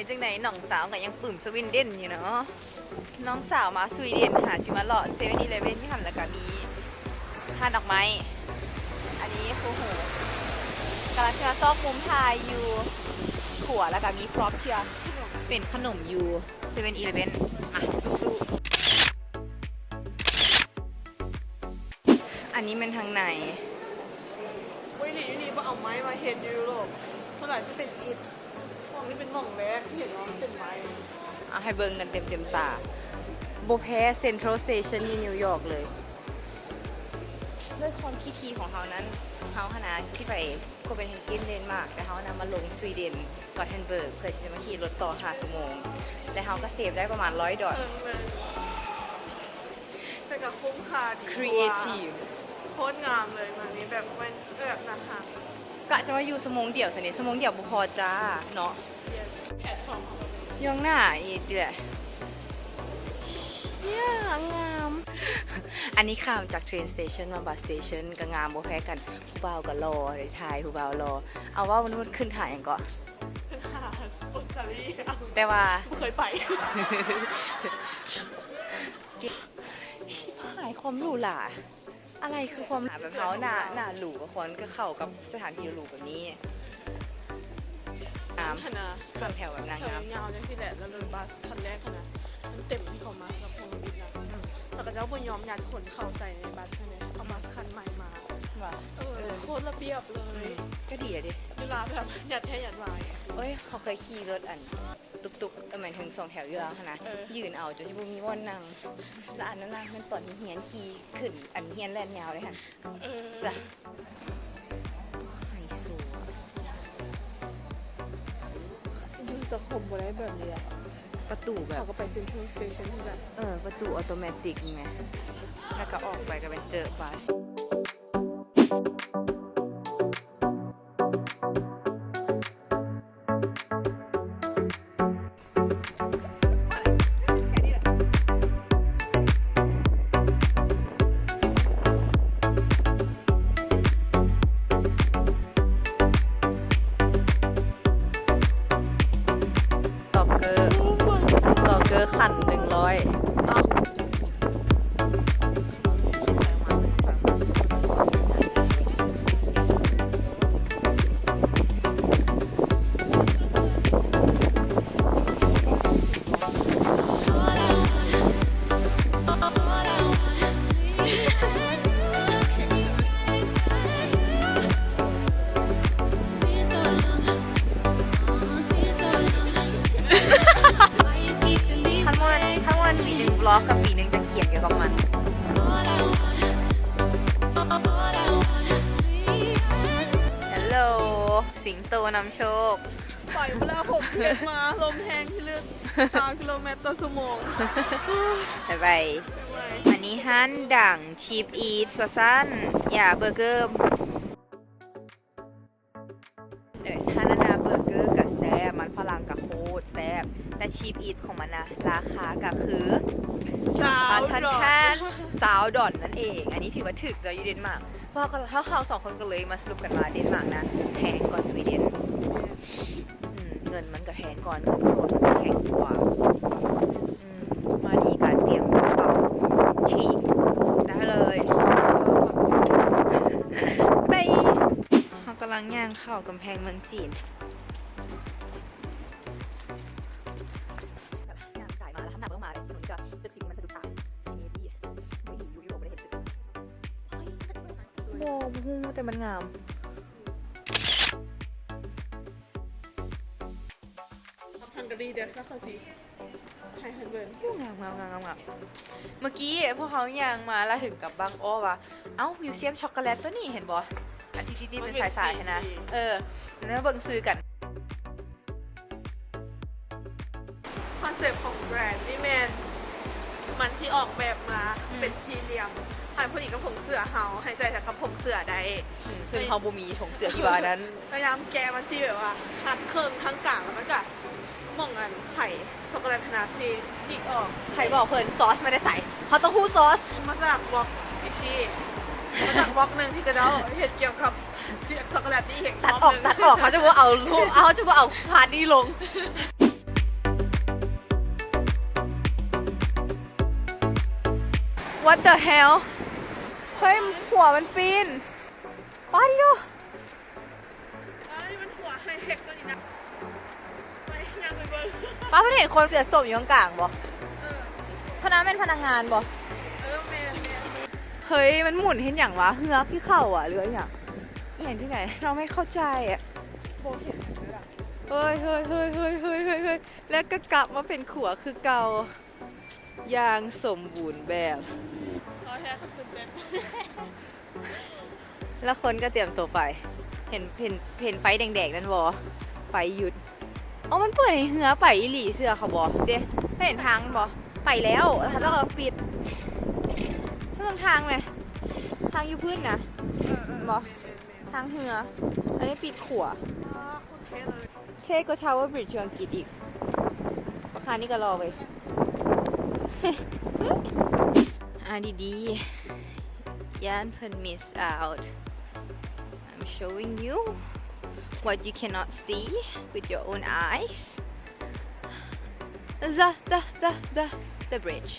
จังไหนน้องสาวก็ยังปลื้มสวีเดนอยู่เนาะน้องสาวมาสวีเดนหาสิมาเลาะ7-11ที่หันแล้วก็มีทานดอกไม้อันนี้โอ้โหกำลังจะซอกมุมทายอยู่ขัวแล้วก็มีพร็อพเชียร์เป็นขนมอยู่7-11อ่ะสู้ๆอันนี้มันทางไหนวันนี้ยูนีมาเอาไม้มาเห็นยูโรปเท่าไหร่ที่เป็นอิฐมองนี่เป็นหม่องแรกเห็นว่าเป็นไม้เอาให้เบิ่งกันเต็มตาโบแพ้เซ็นทรัลสเตชันที่นิวยอร์กเลยด้วยความคิดทีของเขานั้นเขาคณะที่ไปโคเปนเฮเกนเดนมาร์กแต่เขานำมาลงสวีเดนกอเทนเบิร์กเพื่อที่จะมาขี่รถต่อ5 ชั่วโมงและเขาก็เซฟได้ประมาณ$100แต่ก็คุ้มค่าดี ครีเอทีฟโคตรงามเลยวันนี้แบบมันแบบนะคะกะจะมาอยู่สมงเดี่ยวสิเนี่ยสมงเดี่ยวบุพอจ้าเนาะ yes แพลตฟอร์มของเราย่องหน้าอีกเดือเนี่ยงามอันนี้ข้ามจากเทรนสเตชันมาบัสสเตชันก็งามโบแพ้กันผู้บ่าวก็รอเลยถ่ายผู้บ่าวรอเอาว่ามันขึ้นถ่ายอย่างก่อนขึ้นหาสปอตตาลีแต่ว่าไม่เคยไปชิบหายความหรูหราอะไรคือความหรูแบบเขาหน้าหรูกับคนก็เข้ากับสถานที่หรูแบบนี้น้ำแบบแถวแบบนางงามยาวจังที่แหละแล้วเลยบัสคันแรกนะมันเต็มที่เขามากับพงบินนะแต่ก็เจ้าบนยอมยัดขนเข่าใส่ในบัสใช่ไหมเอาบัสคันใหม่มาโคตรระเบียบเลยก็ดีอะดิเวลาแบบยัดแท้ยัดวายเอ้ยเขาเคยขี่รถอันตุกหมายถึง2 แถวอยู่แล้วนะยืนเอาจนที่บุมีว่อนนั่งแล้วอันนั้นนะมันตอนเฮียนขี่ขึ้นอันเฮียนแล่นยาวเลยค่ะจ้ะไฮโซยูสคมบ่ได้แบบนี้ประตูแบบเขาก็ไปเซ็นทรัลสเตชันที่แบบประตูอัตโนมัติไงแล้วก็ออกไปก็เป็นเจอบัสขัน100ปีหนึ่งบล็อกกับปีหนึ่งจะเขียนเกี่ยวกับมันฮัลโหลสิงโตนำโชคปล่อยเวลาผมเก็บมาลมแห้งที่ลึก3 กิโลเมตรต่อชั่วโมงไปอันนี้ฮั่นดั่งชีฟอีทสวสั้นอย่าเบอร์เกอร์ฮั่นนาเบอร์เกอร์กับแซ่บมันฝรั่งกับโคตรแซ่บแต่ชีฟอีทของมันนะราคาก็คือสาวดอนนั่นเองอันนี้ถือว่าถึกเราอยู่เดนมาร์กเพราะเขา2 คนก็เลยมาสรุปกันว่าเดนมาร์กนะแพงกว่าสวีเดนเงินมันก็แพงก่อนเงินโคตรมันแพงกว่ามาดีการเตรียมกระเป๋าฉีกได้เลยไปเขากำลังย่างเข้ากำแพงเมืองจีนโอ้โหแต่มันงามฮังการีเด็ดก็คือสิไฮฮันเบิร์นงามเมื่อกี้พวกเขาย่างมาแล้วถึงกับบางอ้อว่าเอ้ามิวเซียมช็อกโกแลตตัวนี้เห็นบ่อันที่เป็นสายๆนะแล้วเบิ่งซื้อกันคอนเซปต์ของแบรนด์นี่แมนมันที่ออกแบบมาเป็นสี่เหลี่ยมหันพอดีกับผงเสือเฮาให้ใจจากกับผงเสือได้ซึ่งเฮาบ่มีผงเสือที่ว่านั้นพยายามแกะมันที่แบบว่าหักเครื่องทั้งกลางแล้วมันก็มองกันไข่ช็อกโกแลตขนาดซีจิกออกไข่บอกเพิ่นซอสไม่ได้ใส่เขาต้องฮู้ซอสมาจากบล็อกอิชิมาจากบล็อกนึงที่จะเดาเหตุเกี่ยวกับช็อกโกแลตนี่เห็นตัดออกเขาจะว่าเอาพาร์ทนี้ลง what the hell เฮ้ยหัวมันปีนป้าดิโด นี่มันหัวไฮเทคตัวนี้นะไปยังไปเบิ้ล ป้าเพิ่งเห็นคนเสียศพอยู่ข้างกลางบ่พนักเป็นพนักงานบ่ แม่ เฮ้ยมันหมุนเห็นอย่างวะเฮือกที่เข่าอ่ะหรืออย่างอย่างที่ไหนเราไม่เข้าใจอ่ะ โบเห็นเลยอ่ะ เฮ้ยแล้วก็กลับมาเป็นขัวคือเก่าอย่างสมบูรณ์แบบ เขาแท้เขาตื่นเต้น แล้วคนก็เตรียมตัวไปเห็นไฟแดงๆนั่นบ่ไฟหยุดอ๋อมันเปิดให้เฮือไปอีหลีเสือเขาบ่เด้ไม่เห็นทางมันบ่ไปแล้วแล้วก็ปิดถ้าทางไหมทางอยู่พื้นนะบ่ทางเฮืออันนี้ปิดขัว คุณเท่เลย เท่ก็ทาวเวอร์บริดจ์อังกฤษอีกทางนี้ก็รอไป ดีๆย่านเพิ่น miss out I'm showing you what you cannot see with your own eyes the bridge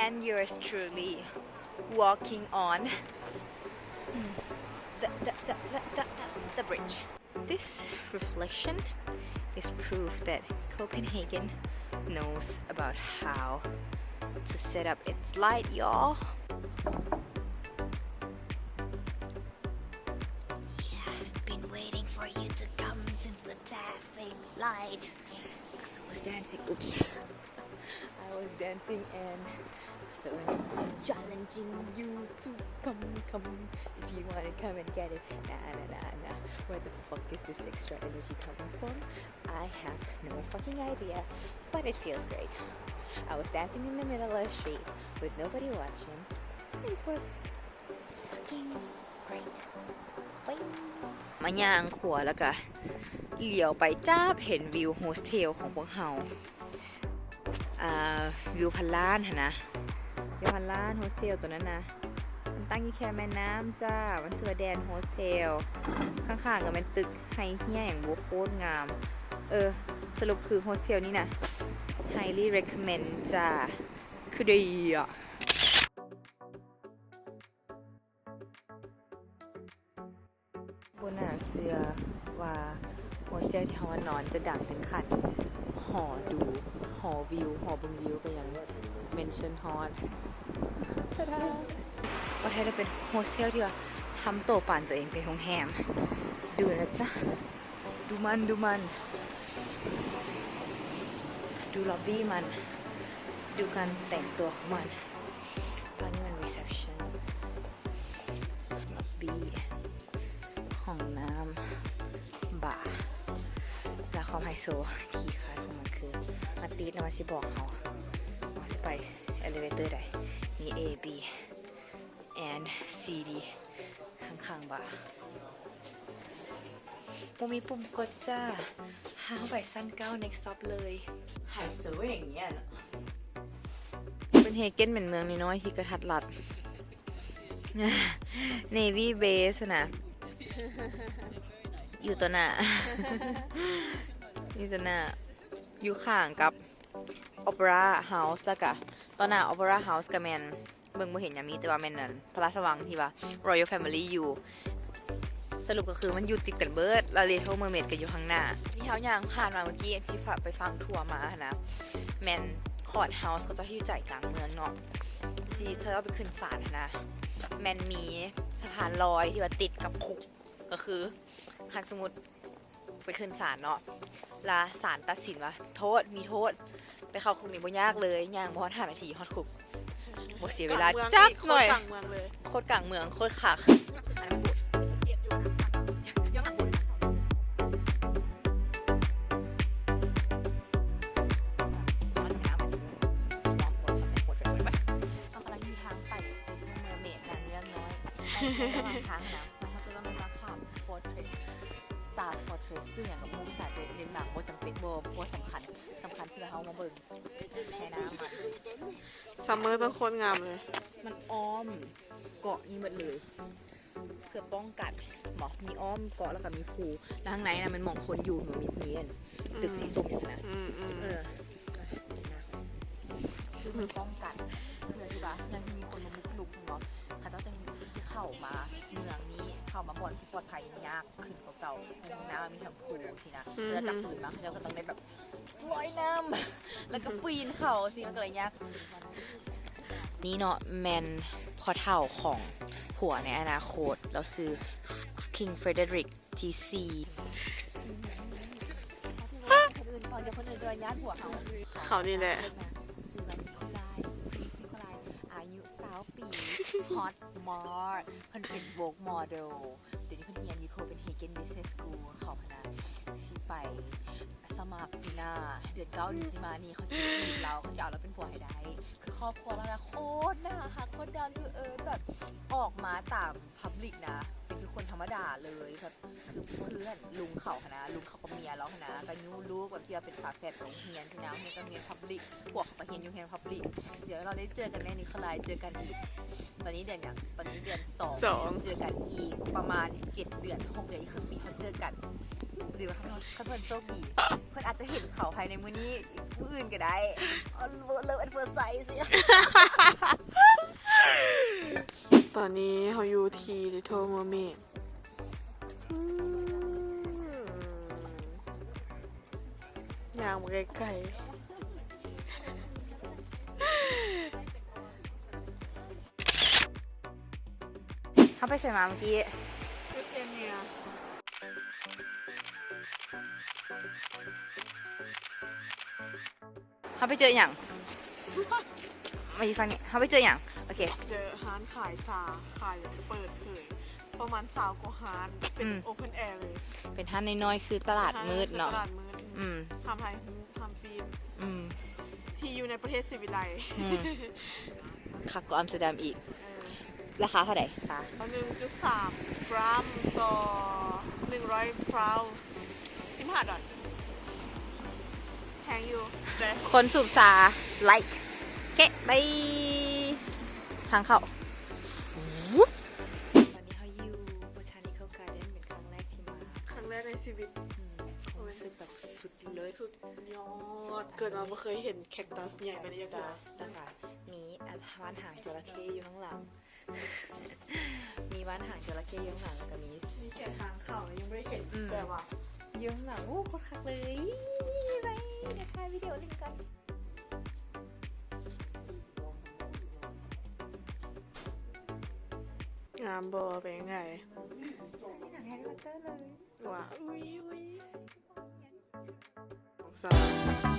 and yours truly walking on the bridge this reflection is proof that Copenhagen knows about how to set up its light, y'all. Yeah, I've been waiting for you to come since the traffic light. I was dancing. Oops. I was dancing and challenging you to come. If you wanna come and get it. Nah. Where the fuck is this extra energy coming from? I have no fucking idea, but it feels great. I was dancing in the middle of the street with nobody watching. It was fucking great. มาย่างขัวแล้วก็เหลียวไปจ้าบเห็นวิวโฮสเทลของพวกเฮาวิวพันล้านนะ วิวพันล้านโฮสเทลตัวนั้นนะมันตั้งอยู่แค่แม่น้ำจ้ามันเสือแดนโฮสเทลข้างๆก็เป็นตึกไฮเฮียอย่างโคตรงามสรุปคือโฮสเทลนี้นะ highly recommend จ้าคือดีอ่ะบนหน้าเสือว่าโฮสเทลที่เขานอนจะดังถึงขั้นหอดูหอวิวหอบนวิวก็ยังเมนชั่นฮอตประเทศเราเป็นโฮสเทลที่ว่าทำโตป่านตัวเองเป็นโรงแรมดูนะจ๊ะดูมันดูล็อบบี้มันดูการแต่งตัวของมันตอนนี้มัน reception ล็อบบี้ห้องน้ำบาร์และความไฮโซคีย์การ์ดของมันคือมาตีดแล้วมาสิบอกเขาว่าสิไป elevator ใดมี A B and C D ข้างๆบาร์มีปุ่มกดจ้าหาไปสั้น9 next stop เลยไฮโซอย่างเงี้ยนะเป็นเฮเกนเป็นเมืองน้อยๆที่กระทัดรัด Navy Base นะอยู่ตัวหน้า อยู่ข้างกับ Opera House แล้วก็ตอนหน้า Opera House กับแมนเบิ่งบ่เห็นอย่างนี้แต่ว่าแมนนั่นพระราชวังที่ว่า Royal Family อยู่สรุปก็คือมันอยู่ติดกันเบิร์ดแล้ว Little Mermaid ก็อยู่ข้างหน้าที่เฮาย่างผ่านมาเมื่อกี้ที่ไปฟังทัวร์มานะแมนคอร์ดเฮาส์ก็จะอยู่ใจกลางเมืองเนาะที่เธอเอาไปขึ้นศาลนะแมนมีสะพานลอยที่ว่าติดกับคุกก็คือหากสมมติไปขึ้นศาลเนาะแล้วศาลตัดสินว่ามีโทษไปเข้าคุกนี่บ่ยากเลยย่างบ่ฮอด5 นาทีฮอดคุกบ่เสียเวลาจักหน่อยโคตรกลางเมืองโคตรคักทางนะมันเขาจะต้องมาข้าม Fortress Star Fortress ซึ่งอย่างกับมูสาเดนมาร์กว่าจำเป็นว่าสำคัญที่เราเอามาเบิ่งในน้ำมันซัมเมอร์ต้องโคตรงามเลยมันอ้อมเกาะนี้หมดเลยเพื่อป้องกันบอกมีอ้อมเกาะแล้วก็มีภูแล้วข้างในนะมันมองคนอยู่เหมือนมีตึกสีส้มอย่างนั้นคือมันป้องกันเพื่อที่ ปะยังมีคนมาบุกลุกเนาะเขาต้องจะมีที่เข้ามาเมืองนี้เข้ามาบ่อนที่ปลอดภัยยากขึ้นกว่าเก่าในน้ำมีทั้งคูสินะแล้วจับปืนมาเขาก็ต้องได้แบบลอยน้ำแล้วก็ปีนเขาสิมันก็เลยยากนี่เนาะแมนพอเท่าของผัวในอนาคตเราซื้อ King Frederick TC คนอื่นตอนเดียวคนอื่นจะญาติผัวเขานี่แหละซื้อมานิโคลายอายุ20 ปีฮอตมอร์เพิ่นเป็นโวกโมเดลเดี๋ยวนี้เพิ่นเรียนอยู่โคเปนเฮเกนบิสเนสสกูลเขาพนะสิไปสมัครปีหน้าเดือน9นี้สิมานี่เขาจะจีบเราเขาจะเอาเราเป็นผัวให้ได้คือครอบครัวเรานะโคตรน่ารักโคตรดังคือแบบออกมาตามพับลิกนะคือคนธรรมดาเลยแบบคือเพื่อนลุงเขาคณะลุงเขากับเมียแล้วคณะกันยูลูกแบบที่เราเป็นฝาแฝดของเฮียนที่น้าเฮียนก็เฮียนพับลิกพวกเขาเฮียนยูเฮียนพับลิกเดี๋ยวเราได้เจอกันแน่นิโคลายเจอกันอีกตอนนี้เดือนอย่างตอนนี้เดือน2เจอกันอีกประมาณ7 เดือน6 เดือนอีกครึ่งปีเขาเจอกันหรือว่าเขาเพื่อนโชคดีเพื่อนอาจจะเห็นเขาภายในมื้อนี้มื้ออื่นก็ได้เลิฟแอนด์เฟิร์สไซส์สิตอนนี้เขาอยู่ที่ Little Mermaid ย่างมาไกลเขาไปใส่มาเมื่อกี้ๆคือเซเนียเขาไปเจออย่างมาอยู่ฝั่งนี้เขาไปเจออย่างโอเคเจอร้านขายชาขายเปิดเผยประมาณ20 กว่าร้านเป็นโอเพนแอร์เลยเป็นท่านน้อยๆคือตลาดมืดเนาะตลาดมืดทำไทยทำฟิล์มที่อยู่ในประเทศสิวิไลคักกว่าอัมสเตอร์ดัมอีกราคาเท่าไหร่คะ 1.3 กรัมต่อ100 พราว15 ดอลลาร์แพงอยู่แต่คนสูบซาไลค์เกะไปทางเข้าตอนนี้เขาอยู่Botanical Garden เป็นครั้งแรกที่มาครั้งแรกในชีวิตรู้สึกแบบสุดเลยสุดยอดเกิดมาไม่เคยเห็นแคคตัสใหญ่แบบนี้นะคะมีว่านหางจระเข้อยู่ข้างหลังมีว่านหางจระเข้อยู่ข้างหลังแล้วก็มีแค่ทางเข้ายังไม่เห็นแต่ว่าอยู่ข้างหลังโอ้โคตรคักเลยไปเดี๋ยวถ่ายวิดีโอลิงก์กันงามบอเป็นยังไงหนังแฮร์รี่พอตเตอร์เลยว้าอุ้ยสาว